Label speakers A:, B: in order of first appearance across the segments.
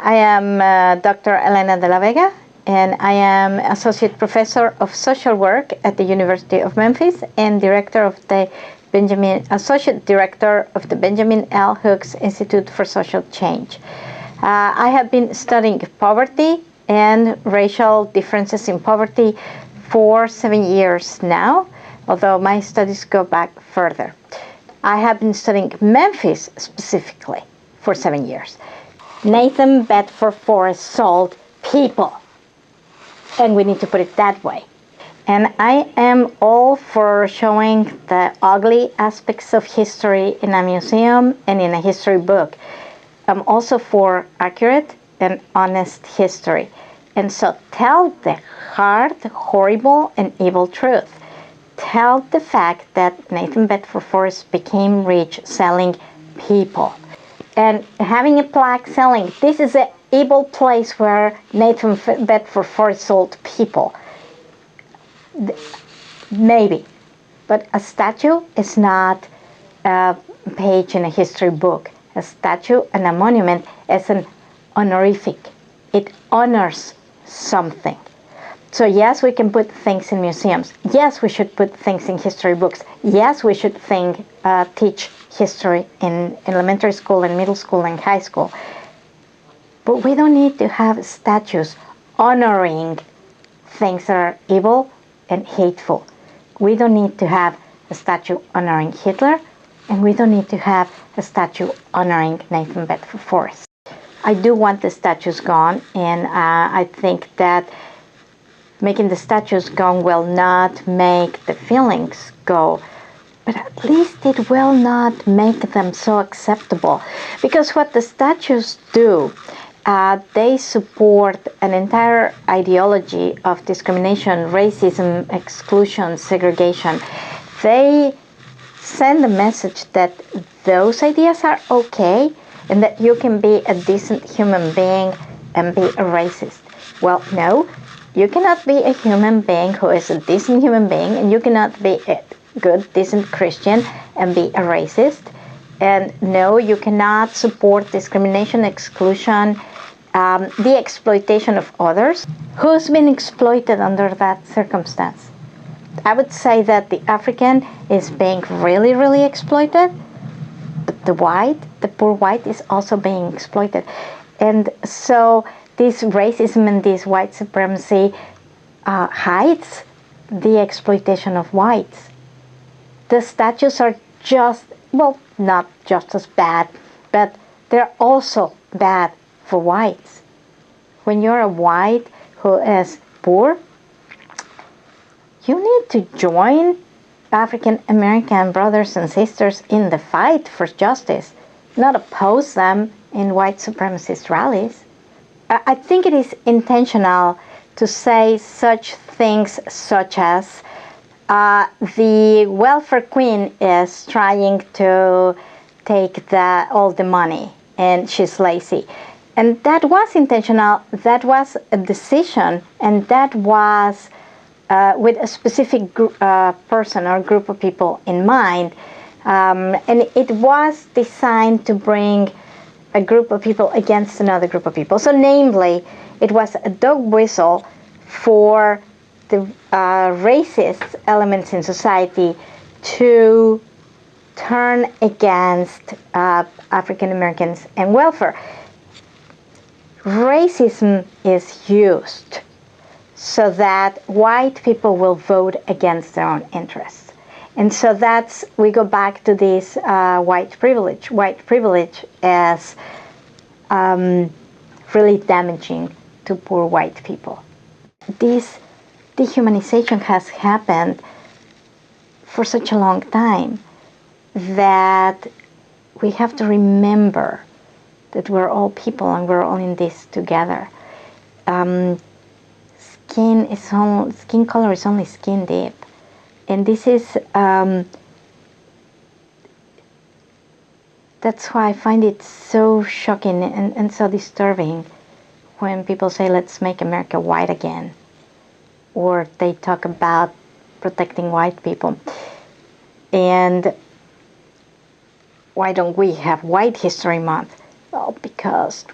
A: I am Dr. Elena Delavega, and I am Associate Professor of Social Work at the University of Memphis and Associate Director of the Benjamin L. Hooks Institute for Social Change. I have been studying poverty and racial differences in poverty for 7 years now, although my studies go back further. I have been studying Memphis specifically for 7 years. Nathan Bedford Forrest sold people, and we need to put it that way. And I am all for showing the ugly aspects of history in a museum and in a history book. I'm also for accurate and honest history. And so tell the hard, horrible, and evil truth. Tell the fact that Nathan Bedford Forrest became rich selling people. And having a plaque selling, this is an evil place where Nathan Bedford Forrest sold people. Maybe. But a statue is not a page in a history book. A statue and a monument is an honorific. It honors something. So yes, we can put things in museums. Yes, we should put things in history books. Yes, we should teach history in elementary school and middle school and high school. But we don't need to have statues honoring things that are evil and hateful. We don't need to have a statue honoring Hitler, and we don't need to have a statue honoring Nathan Bedford Forrest. I do want the statues gone, and I think that making the statues gone will not make the feelings go, but at least it will not make them so acceptable. Because what the statues do, they support an entire ideology of discrimination, racism, exclusion, segregation. They send a message that those ideas are okay and that you can be a decent human being and be a racist. Well, no. You cannot be a human being who is a decent human being, and you cannot be a good, decent Christian and be a racist. And no, you cannot support discrimination, exclusion, the exploitation of others. Who's been exploited under that circumstance? I would say that the African is being really, really exploited, but the poor white is also being exploited. And so this racism and this white supremacy hides the exploitation of whites. The statues are not just as bad, but they're also bad for whites. When you're a white who is poor, you need to join African American brothers and sisters in the fight for justice, not oppose them in white supremacist rallies. I think it is intentional to say such things such as the welfare queen is trying to take all the money and she's lazy. And that was intentional, that was a decision, and that was with a specific person or group of people in mind. And it was designed to bring a group of people against another group of people. So namely, it was a dog whistle for the racist elements in society to turn against African Americans and welfare. Racism is used so that white people will vote against their own interests. And so we go back to this white privilege. White privilege is really damaging to poor white people. This dehumanization has happened for such a long time that we have to remember that we're all people and we're all in this together. Skin color is only skin deep. And this is, that's why I find it so shocking and so disturbing when people say, let's make America white again. Or they talk about protecting white people. And why don't we have White History Month? Well, because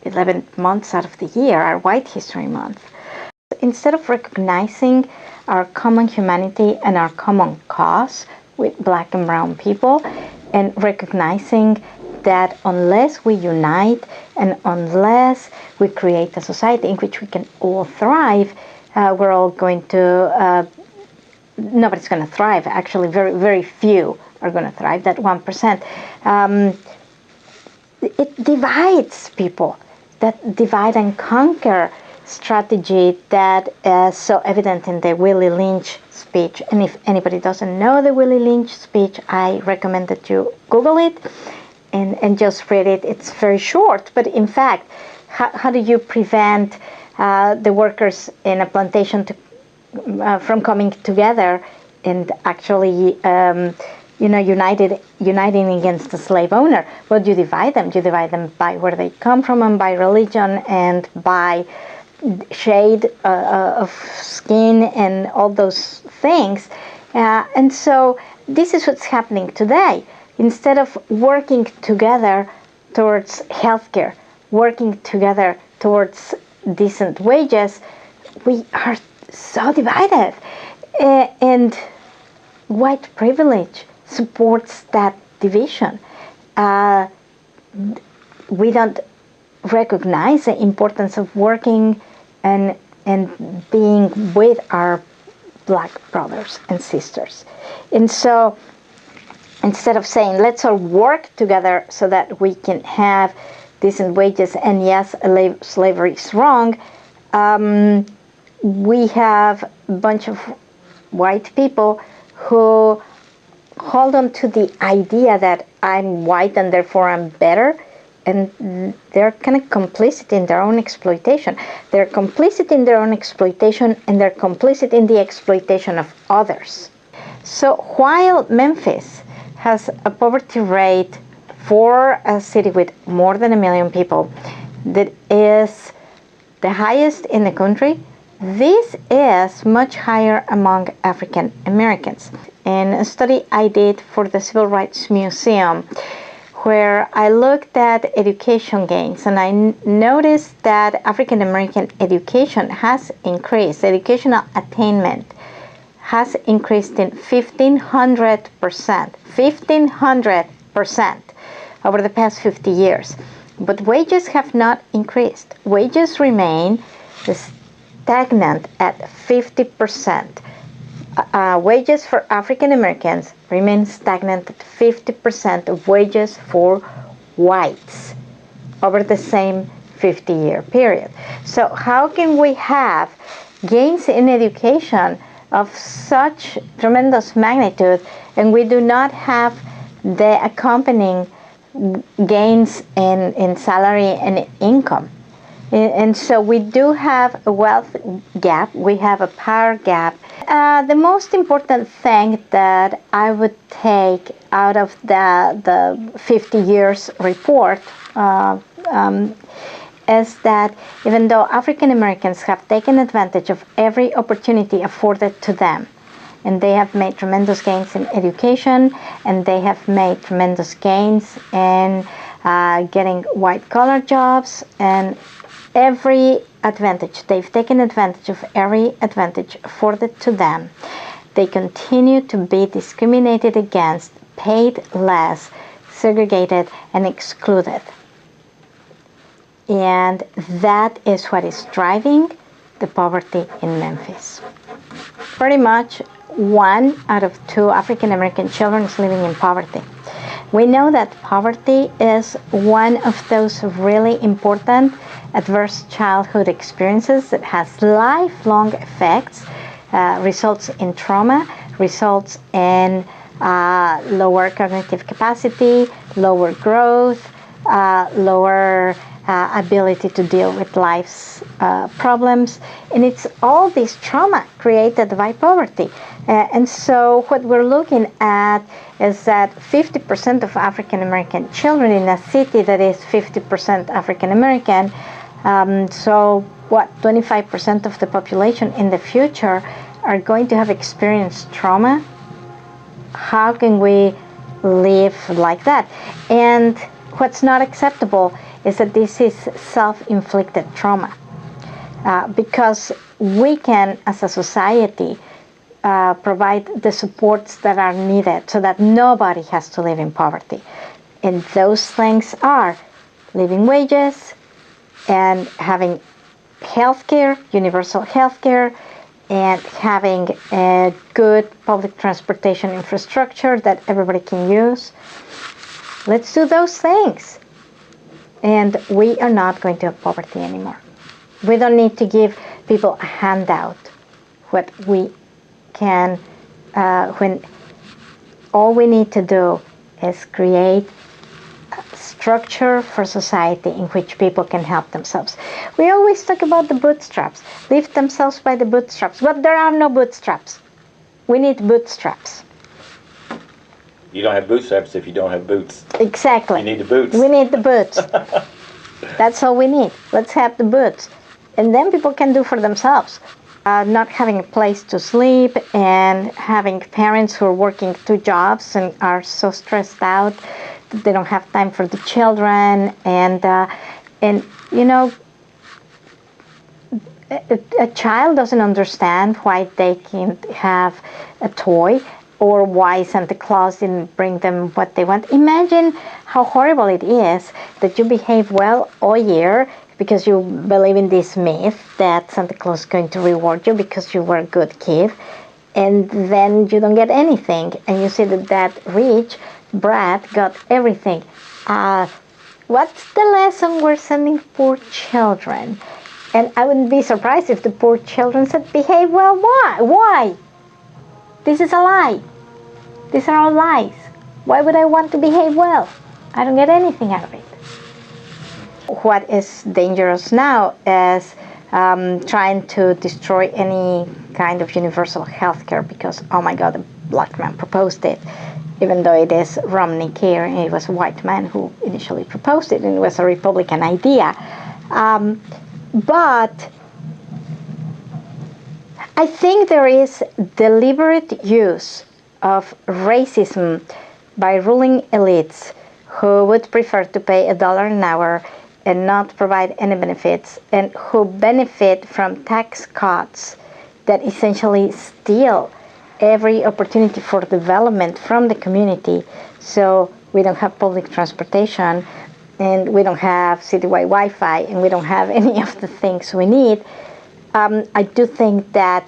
A: 11 months out of the year are White History Month. Instead of recognizing our common humanity and our common cause with Black and brown people, and recognizing that unless we unite and unless we create a society in which we can all thrive, we're all going to, nobody's going to thrive. Actually, very, very few are going to thrive, that 1%. It divides people. That divide and conquer strategy that is so evident in the Willie Lynch speech. And if anybody doesn't know the Willie Lynch speech, I recommend that you Google it and just read it. It's very short, but in fact, how do you prevent the workers in a plantation from coming together and actually uniting against the slave owner? Well, you divide them. You divide them by where they come from and by religion and by shade of skin and all those things. And so this is what's happening today. Instead of working together towards healthcare, working together towards decent wages, we are so divided. And white privilege supports that division. We don't recognize the importance of working and being with our Black brothers and sisters. And so instead of saying, let's all work together so that we can have decent wages, and yes, slavery is wrong, we have a bunch of white people who hold on to the idea that I'm white and therefore I'm better, and they're kind of complicit in their own exploitation. They're complicit in their own exploitation, and they're complicit in the exploitation of others. So while Memphis has a poverty rate for a city with more than 1 million people that is the highest in the country, this is much higher among African Americans. In a study I did for the Civil Rights Museum, where I looked at education gains, and I noticed that African American education has increased. Educational attainment has increased in 1,500%. 1,500% over the past 50 years. But wages have not increased. Wages remain stagnant at 50%. Wages for African Americans remain stagnant at 50% of wages for whites over the same 50-year period. So how can we have gains in education of such tremendous magnitude and we do not have the accompanying gains in salary and income? And so we do have a wealth gap, we have a power gap. The most important thing that I would take out of the 50 years report is that even though African Americans have taken advantage of every opportunity afforded to them, and they have made tremendous gains in education, and they have made tremendous gains in getting white-collar jobs, and every advantage, they've taken advantage of every advantage afforded to them, they continue to be discriminated against, paid less, segregated, and excluded. And that is what is driving the poverty in Memphis. Pretty much 1 out of 2 African American children is living in poverty. We know that poverty is one of those really important adverse childhood experiences that has lifelong effects, results in trauma, results in lower cognitive capacity, lower growth, lower ability to deal with life's problems. And it's all this trauma created by poverty. And so what we're looking at is that 50% of African American children in a city that is 50% African American, so what, 25% of the population in the future are going to have experienced trauma? How can we live like that? And what's not acceptable is that this is self-inflicted trauma. Because we can, as a society, provide the supports that are needed so that nobody has to live in poverty. And those things are living wages and having healthcare, universal healthcare, and having a good public transportation infrastructure that everybody can use. Let's do those things. And we are not going to have poverty anymore. We don't need to give people a handout. What we can, when all we need to do is create a structure for society in which people can help themselves. We always talk about the bootstraps, lift themselves by the bootstraps, but there are no bootstraps. We need bootstraps.
B: You don't have bootstraps if you don't have boots.
A: Exactly.
B: You need the boots.
A: We need the boots. That's all we need. Let's have the boots. And then people can do for themselves. Not having a place to sleep and having parents who are working 2 jobs and are so stressed out that they don't have time for the children. And you know, a child doesn't understand why they can't have a toy or why Santa Claus didn't bring them what they want. Imagine how horrible it is that you behave well all year because you believe in this myth that Santa Claus is going to reward you because you were a good kid, and then you don't get anything, and you see that rich brat got everything. What's the lesson we're sending poor children? And I wouldn't be surprised if the poor children said, behave well. Why? This is a lie. These are all lies. Why would I want to behave well? I don't get anything out of it. What is dangerous now is trying to destroy any kind of universal health care because, oh my God, a black man proposed it, even though it is Romney Care, and it was a white man who initially proposed it, and it was a Republican idea. But I think there is deliberate use of racism by ruling elites who would prefer to pay $1 an hour and not provide any benefits, and who benefit from tax cuts that essentially steal every opportunity for development from the community. So we don't have public transportation, and we don't have citywide Wi-Fi, and we don't have any of the things we need. I do think that,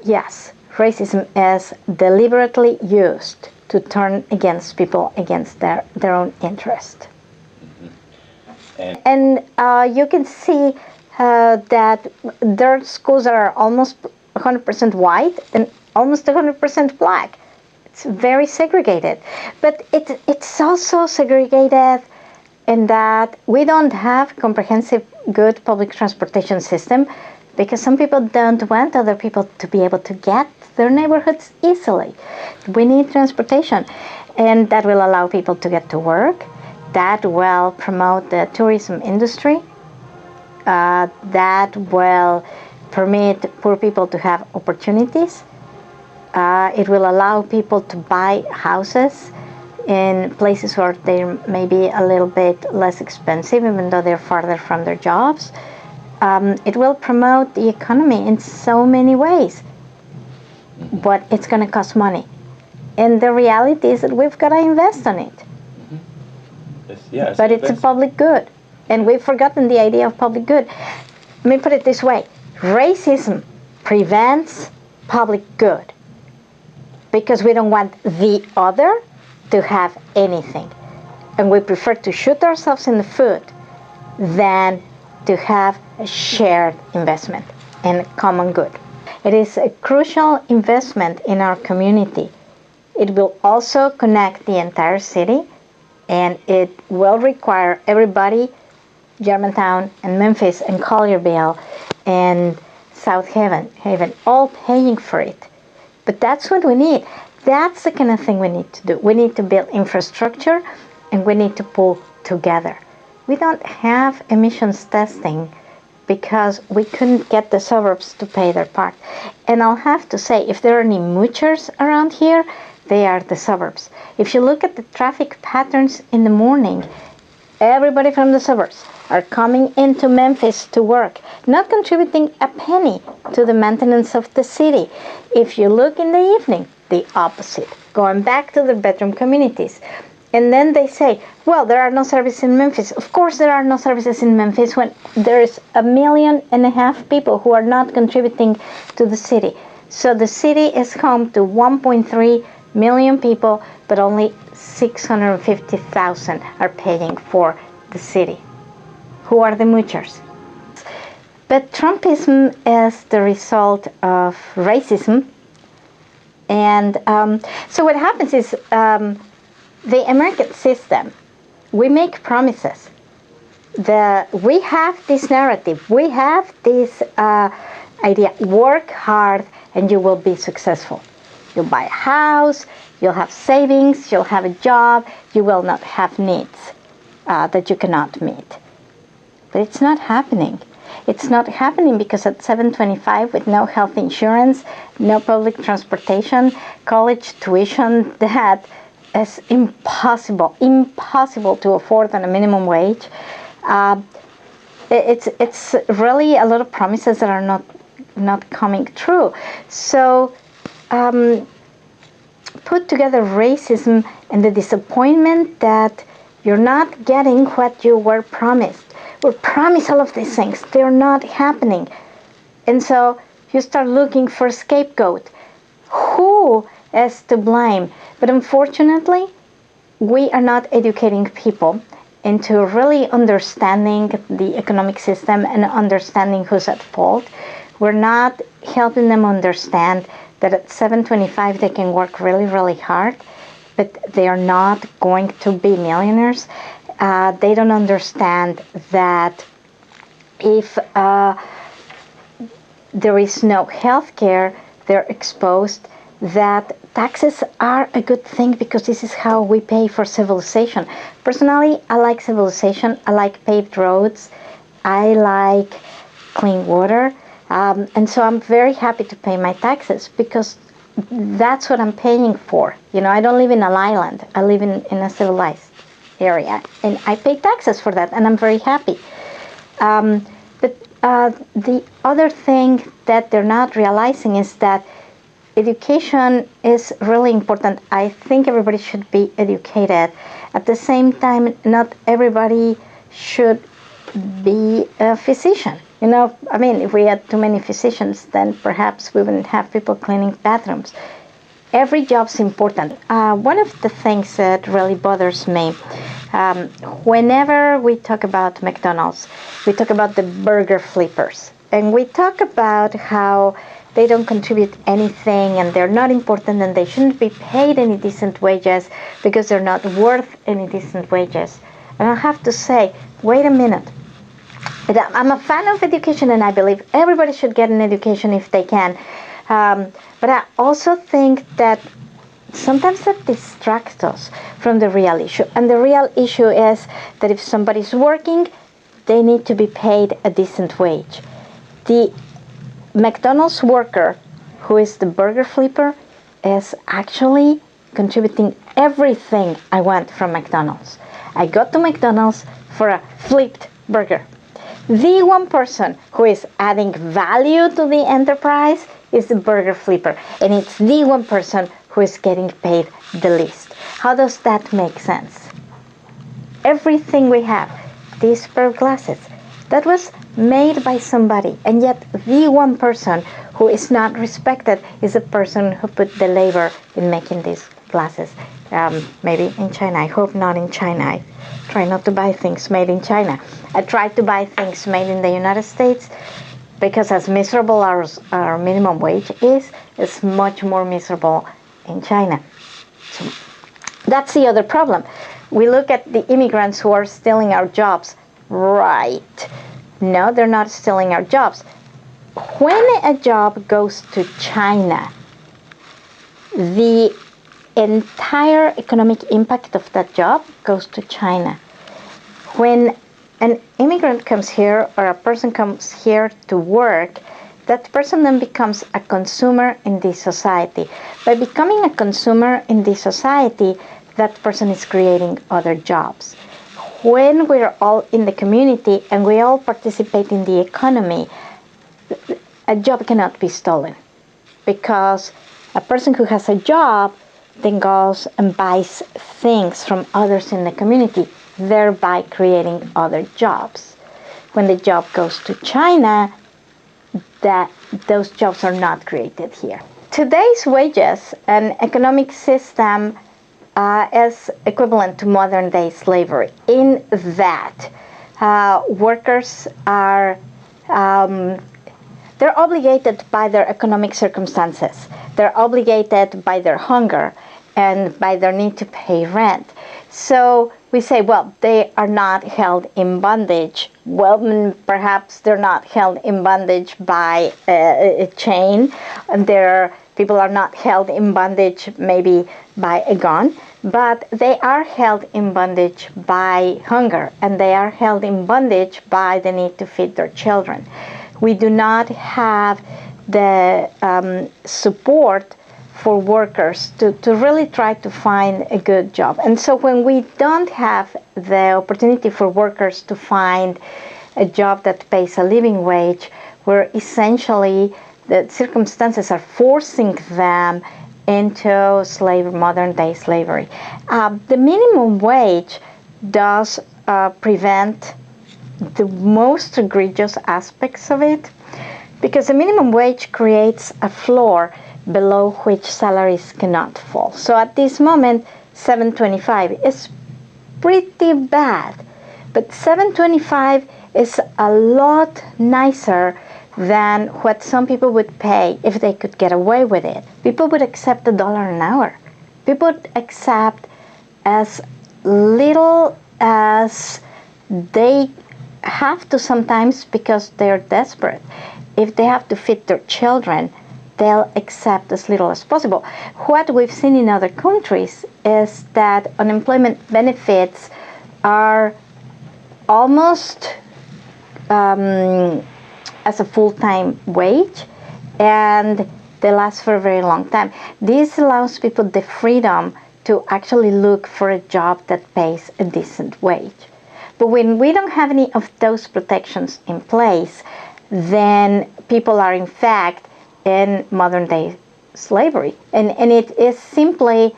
A: yes, racism is deliberately used to turn against people, against their own interest. And you can see that there are schools that are almost 100% white and almost 100% black. It's very segregated. But it's also segregated in that we don't have comprehensive, good public transportation system because some people don't want other people to be able to get their neighborhoods easily. We need transportation, and that will allow people to get to work. That will promote the tourism industry. That will permit poor people to have opportunities. It will allow people to buy houses in places where they may be a little bit less expensive, even though they're farther from their jobs. It will promote the economy in so many ways, but it's going to cost money. And the reality is that we've got to invest on it. But it's a public good, and we've forgotten the idea of public good. Let me put it this way. Racism prevents public good because we don't want the other to have anything. And we prefer to shoot ourselves in the foot than to have a shared investment in common good. It is a crucial investment in our community. It will also connect the entire city, and it will require everybody, Germantown and Memphis and Collierville and South Haven, all paying for it. But that's what we need. That's the kind of thing we need to do. We need to build infrastructure, and we need to pull together. We don't have emissions testing because we couldn't get the suburbs to pay their part. And I'll have to say, if there are any moochers around here, they are the suburbs. If you look at the traffic patterns in the morning, everybody from the suburbs are coming into Memphis to work, not contributing a penny to the maintenance of the city. If you look in the evening, the opposite, going back to the bedroom communities. And then they say, well, there are no services in Memphis. Of course there are no services in Memphis when there's 1.5 million people who are not contributing to the city. So the city is home to 1.3 million people, but only 650,000 are paying for the city. Who are the Moochers? But Trumpism is the result of racism. And so what happens is the American system, we make promises. We have this narrative, we have this idea, work hard and you will be successful. You'll buy a house, you'll have savings, you'll have a job, you will not have needs that you cannot meet. But it's not happening. It's not happening because at 725 with no health insurance, no public transportation, college tuition, that is impossible to afford on a minimum wage. It's really a lot of promises that are not coming true. So put together racism and the disappointment that you're not getting what you were promised. We're promised all of these things. They're not happening. And so you start looking for a scapegoat. Who is to blame? But unfortunately, we are not educating people into really understanding the economic system and understanding who's at fault. We're not helping them understand that at 725 they can work really, really hard, but they are not going to be millionaires. They don't understand that if there is no health care, they're exposed, that taxes are a good thing because this is how we pay for civilization. Personally, I like civilization. I like paved roads. I like clean water. And so I'm very happy to pay my taxes because that's what I'm paying for. You know, I don't live in an island. I live in a civilized area. And I pay taxes for that, and I'm very happy. But the other thing that they're not realizing is that education is really important. I think everybody should be educated. At the same time, not everybody should be a physician. You know, I mean, if we had too many physicians, then perhaps we wouldn't have people cleaning bathrooms. Every job's important. One of the things that really bothers me, whenever we talk about McDonald's, we talk about the burger flippers. And we talk about how they don't contribute anything and they're not important and they shouldn't be paid any decent wages because they're not worth any decent wages. And I have to say, wait a minute. I'm a fan of education and I believe everybody should get an education if they can. But I also think that sometimes that distracts us from the real issue. And the real issue is that if somebody's working, they need to be paid a decent wage. The McDonald's worker, who is the burger flipper, is actually contributing everything I want from McDonald's. I go to McDonald's for a flipped burger. The one person who is adding value to the enterprise is the burger flipper, and it's the one person who is getting paid the least. How does that make sense? Everything we have, these pair of glasses, that was made by somebody, and yet the one person who is not respected is the person who put the labor in making these glasses. Maybe in China. I hope not in China. I try not to buy things made in China. I try to buy things made in the United States because as miserable as our minimum wage is, it's much more miserable in China. So that's the other problem. We look at the immigrants who are stealing our jobs. Right. No, they're not stealing our jobs. When a job goes to China, the entire economic impact of that job goes to China. When an immigrant comes here or a person comes here to work, that person then becomes a consumer in this society. By becoming a consumer in this society, that person is creating other jobs. When we're all in the community and we all participate in the economy, a job cannot be stolen, because a person who has a job then goes and buys things from others in the community, thereby creating other jobs. When the job goes to China, those jobs are not created here. Today's wages and economic system is equivalent to modern day slavery in that workers are they're obligated by their economic circumstances. They're obligated by their hunger and by their need to pay rent. So we say, well, they are not held in bondage. Well, perhaps they're not held in bondage by a chain. People are not held in bondage maybe by a gun, but they are held in bondage by hunger, and they are held in bondage by the need to feed their children. We do not have the support for workers to really try to find a good job. And so when we don't have the opportunity for workers to find a job that pays a living wage, we're essentially, the circumstances are forcing them into modern day slavery. The minimum wage does prevent the most egregious aspects of it, because the minimum wage creates a floor below which salaries cannot fall. So at this moment, $7.25 is pretty bad, but $7.25 is a lot nicer than what some people would pay if they could get away with it. People would accept $1 an hour. People would accept as little as they have to sometimes, because they're desperate. If they have to feed their children, they'll accept as little as possible. What we've seen in other countries is that unemployment benefits are almost as a full-time wage, and they last for a very long time. This allows people the freedom to actually look for a job that pays a decent wage. But when we don't have any of those protections in place, then people are in fact in modern day slavery. And it is simply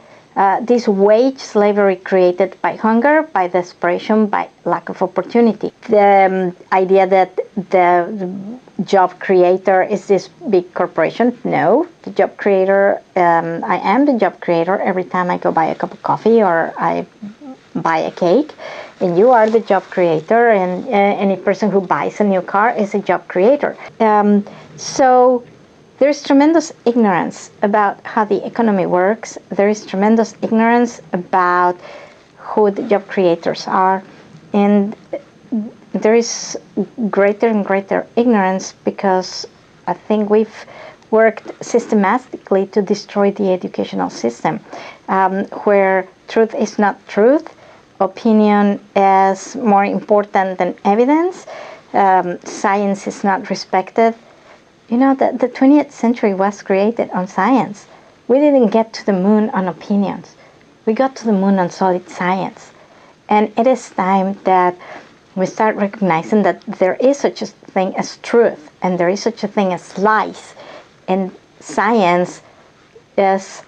A: this wage slavery created by hunger, by desperation, by lack of opportunity. The idea that the job creator is this big corporation, no. The job creator, I am the job creator every time I go buy a cup of coffee or I buy a cake, and you are the job creator, and any person who buys a new car is a job creator. So there's tremendous ignorance about how the economy works. There is tremendous ignorance about who the job creators are, and there is greater and greater ignorance because I think we've worked systematically to destroy the educational system, where truth is not truth, opinion is more important than evidence, science is not respected. You know, the 20th century was created on science. We didn't get to the moon on opinions. We got to the moon on solid science. And it is time that we start recognizing that there is such a thing as truth, and there is such a thing as lies. And science is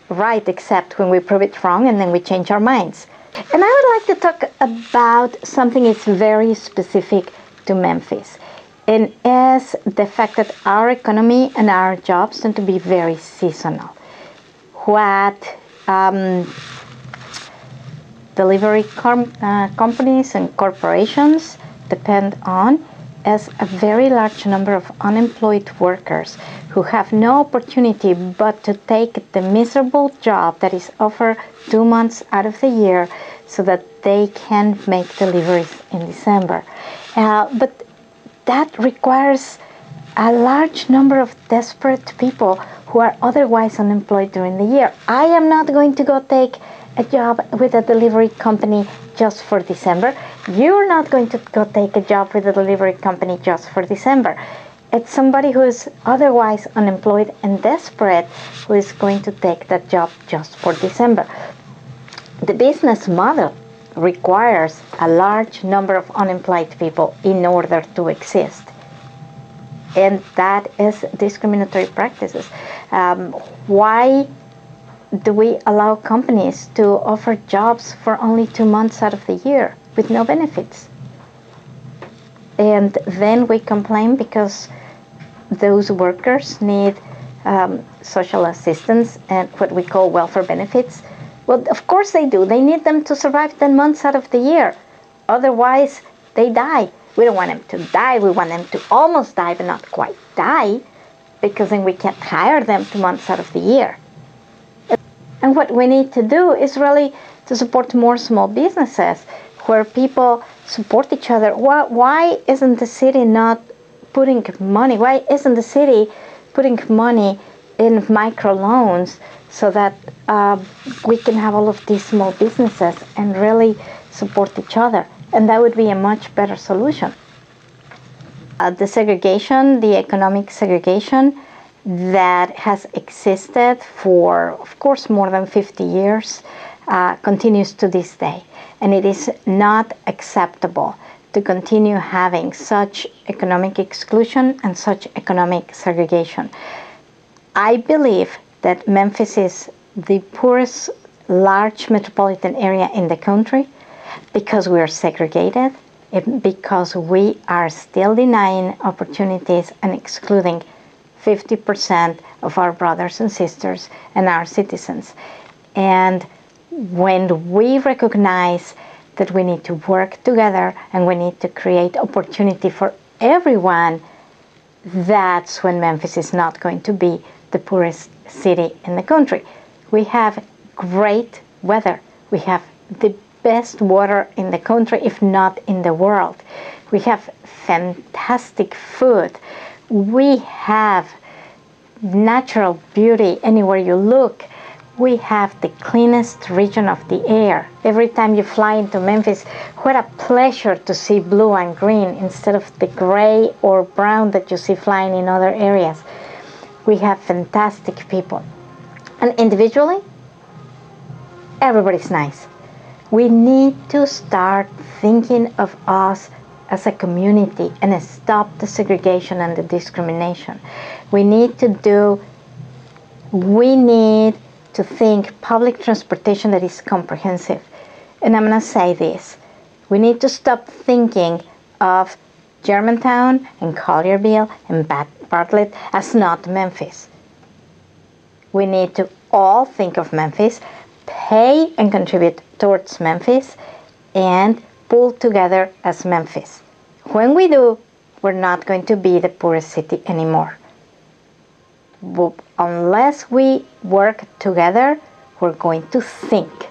A: right except when we prove it wrong and then we change our minds. And I would like to talk about something that's very specific to Memphis. And is the fact that our economy and our jobs tend to be very seasonal. What delivery companies and corporations depend on is a very large number of unemployed workers who have no opportunity but to take the miserable job that is offered 2 months out of the year so that they can make deliveries in December. But that requires a large number of desperate people who are otherwise unemployed during the year. I am not going to go take a job with a delivery company just for December. You're not going to go take a job with a delivery company just for December. It's somebody who is otherwise unemployed and desperate who is going to take that job just for December. The business model requires a large number of unemployed people in order to exist. And that is discriminatory practices. Why do we allow companies to offer jobs for only 2 months out of the year with no benefits? And then we complain because those workers need social assistance and what we call welfare benefits. Well, of course they do. They need them to survive 10 months out of the year. Otherwise, they die. We don't want them to die. We want them to almost die, but not quite die, because then we can't hire them 2 months out of the year. And what we need to do is really to support more small businesses where people support each other. Why isn't the city not putting money? Why isn't the city putting money in microloans so that we can have all of these small businesses and really support each other? And that would be a much better solution. The segregation, the economic segregation that has existed for, of course, more than 50 years, continues to this day. And it is not acceptable to continue having such economic exclusion and such economic segregation. I believe that Memphis is the poorest large metropolitan area in the country because we are segregated, because we are still denying opportunities and excluding 50% of our brothers and sisters and our citizens. And when we recognize that we need to work together and we need to create opportunity for everyone, that's when Memphis is not going to be the poorest city in the country. We have great weather. We have the best water in the country, if not in the world. We have fantastic food. We have natural beauty anywhere you look. We have the cleanest region of the air. Every time you fly into Memphis, what a pleasure to see blue and green instead of the gray or brown that you see flying in other areas. We have fantastic people. And individually, everybody's nice. We need to start thinking of us as a community and stop the segregation and the discrimination. We need to think public transportation that is comprehensive. And I'm going to say this. We need to stop thinking of Germantown and Collierville and Bartlett as not Memphis. We need to all think of Memphis, pay and contribute towards Memphis, and pull together as Memphis. When we do, we're not going to be the poorest city anymore. But unless we work together, we're going to think